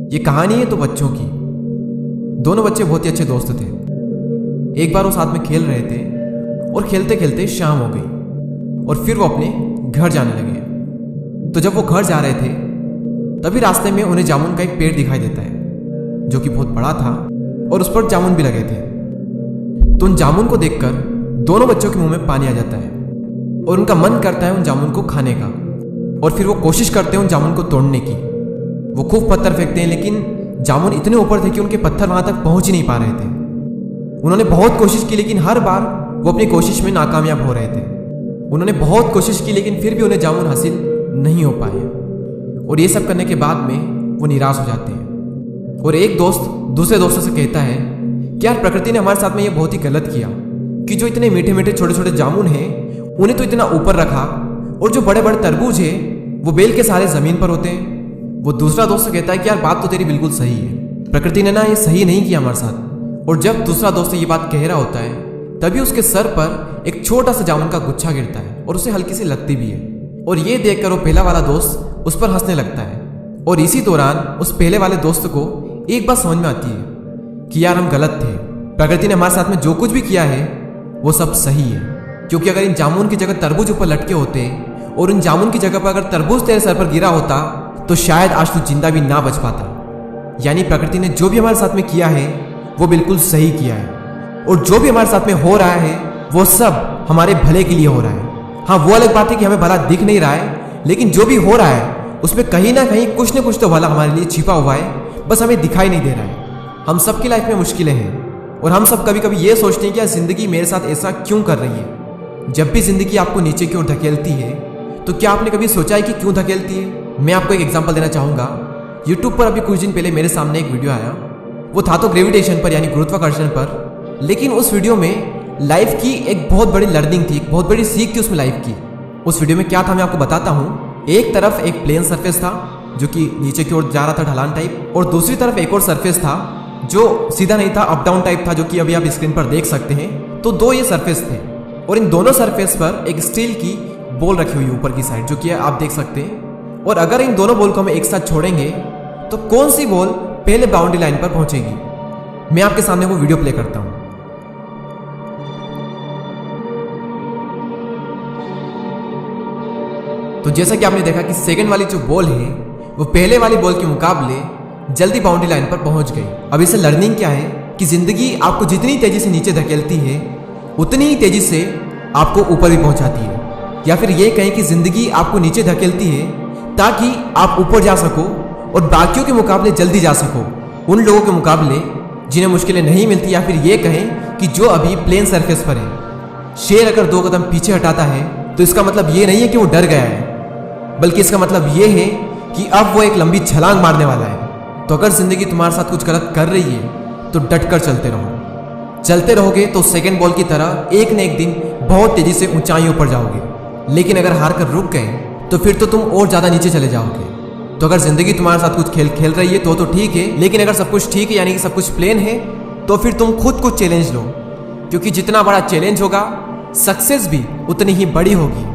ये कहानी है तो बच्चों की। दोनों बच्चे बहुत ही अच्छे दोस्त थे। एक बार वो साथ में खेल रहे थे और खेलते खेलते शाम हो गई और फिर वो अपने घर जाने लगे। तो जब वो घर जा रहे थे तभी रास्ते में उन्हें जामुन का एक पेड़ दिखाई देता है जो कि बहुत बड़ा था और उस पर जामुन भी लगे थे। तो उन जामुन को देखकर दोनों बच्चों के मुंह में पानी आ जाता है और उनका मन करता है उन जामुन को खाने का। और फिर वो कोशिश करते हैं उन जामुन को तोड़ने की। वो खूब पत्थर फेंकते हैं लेकिन जामुन इतने ऊपर थे कि उनके पत्थर वहां तक पहुंच ही नहीं पा रहे थे। उन्होंने बहुत कोशिश की लेकिन हर बार वो अपनी कोशिश में नाकामयाब हो रहे थे। उन्होंने बहुत कोशिश की लेकिन फिर भी उन्हें जामुन हासिल नहीं हो पाए और ये सब करने के बाद में वो निराश हो जाते हैं। और एक दोस्त दूसरे दोस्तों से कहता है कि यार प्रकृति ने हमारे साथ में ये बहुत ही गलत किया कि जो इतने मीठे मीठे छोटे छोटे जामुन हैं उन्हें तो इतना ऊपर रखा और जो बड़े बड़े तरबूज है वो बेल के सारे जमीन पर होते हैं। वो दूसरा दोस्त कहता है कि यार बात तो तेरी बिल्कुल सही है, प्रकृति ने ना ये सही नहीं किया हमारे साथ। और जब दूसरा दोस्त ये बात कह रहा होता है तभी उसके सर पर एक छोटा सा जामुन का गुच्छा गिरता है और उसे हल्की सी लगती भी है। और ये देखकर वो पहला वाला दोस्त उस पर हंसने लगता है। और इसी दौरान उस पहले वाले दोस्त को एक बात समझ में आती है कि यार हम गलत थे, प्रकृति ने हमारे साथ में जो कुछ भी किया है वो सब सही है। क्योंकि अगर इन जामुन की जगह तरबूज ऊपर लटके होते और इन जामुन की जगह पर अगर तरबूज तेरे सर पर गिरा होता तो शायद आज तू जिंदा भी ना बच पाता। यानी प्रकृति ने जो भी हमारे साथ में किया है वो बिल्कुल सही किया है और जो भी हमारे साथ में हो रहा है वो सब हमारे भले के लिए हो रहा है। हाँ, वो अलग बात है कि हमें भला दिख नहीं रहा है लेकिन जो भी हो रहा है उसमें कहीं ना कहीं कुछ न कुछ तो भला हमारे लिए छिपा हुआ है, बस हमें दिखाई नहीं दे रहा है। हम सबकी लाइफ में मुश्किलें हैं और हम सब कभी कभी ये सोचते हैं कि यार जिंदगी मेरे साथ ऐसा क्यों कर रही है। जब भी जिंदगी आपको नीचे की ओर धकेलती है तो क्या आपने कभी सोचा है कि क्यों धकेलती है? मैं आपको एक एग्जांपल देना चाहूंगा। यूट्यूब पर अभी कुछ दिन पहले मेरे सामने एक वीडियो आया, वो था तो ग्रेविटेशन पर यानी गुरुत्वाकर्षण पर, लेकिन उस वीडियो में लाइफ की एक बहुत बड़ी लर्निंग थी, एक बहुत बड़ी सीख थी उसमें लाइफ की। उस वीडियो में क्या था मैं आपको बताता हूँ। एक तरफ एक प्लेन सरफेस था जो कि नीचे की ओर जा रहा था ढलान टाइप, और दूसरी तरफ एक और सरफेस था जो सीधा नहीं था, अप डाउन टाइप था, जो कि अभी आप स्क्रीन पर देख सकते हैं। तो दो ये सरफेस थे और इन दोनों सरफेस पर एक स्टील की बॉल रखी हुई ऊपर की साइड, जो कि आप देख सकते हैं। और अगर इन दोनों बॉल को हम एक साथ छोड़ेंगे तो कौन सी बॉल पहले बाउंड्री लाइन पर पहुंचेगी? मैं आपके सामने वो वीडियो प्ले करता हूं। तो जैसा कि आपने देखा कि सेकंड वाली जो बॉल है वो पहले वाली बॉल के मुकाबले जल्दी बाउंड्री लाइन पर पहुंच गई। अब इससे लर्निंग क्या है कि जिंदगी आपको जितनी तेजी से नीचे धकेलती है उतनी ही तेजी से आपको ऊपर भी पहुंचाती है। या फिर ये कहें कि जिंदगी आपको नीचे धकेलती है ताकि आप ऊपर जा सको और बाकियों के मुकाबले जल्दी जा सको, उन लोगों के मुकाबले जिन्हें मुश्किलें नहीं मिलती। या फिर ये कहें कि जो अभी प्लेन सरफेस पर है। शेर अगर 2 कदम पीछे हटाता है तो इसका मतलब ये नहीं है कि वो डर गया है, बल्कि इसका मतलब ये है कि अब वो एक लंबी छलांग मारने वाला है। तो अगर जिंदगी तुम्हारे साथ कुछ गलत कर रही है तो डटकर चलते रहो। चलते रहोगे तो सेकंड बॉल की तरह एक न एक दिन बहुत तेजी से ऊंचाइयों पर जाओगे। लेकिन अगर हार कर रुक गए तो फिर तो तुम और ज्यादा नीचे चले जाओगे। तो अगर जिंदगी तुम्हारे साथ कुछ खेल रही है तो ठीक है, लेकिन अगर सब कुछ ठीक है यानी कि सब कुछ प्लेन है तो फिर तुम खुद को चैलेंज लो, क्योंकि जितना बड़ा चैलेंज होगा सक्सेस भी उतनी ही बड़ी होगी।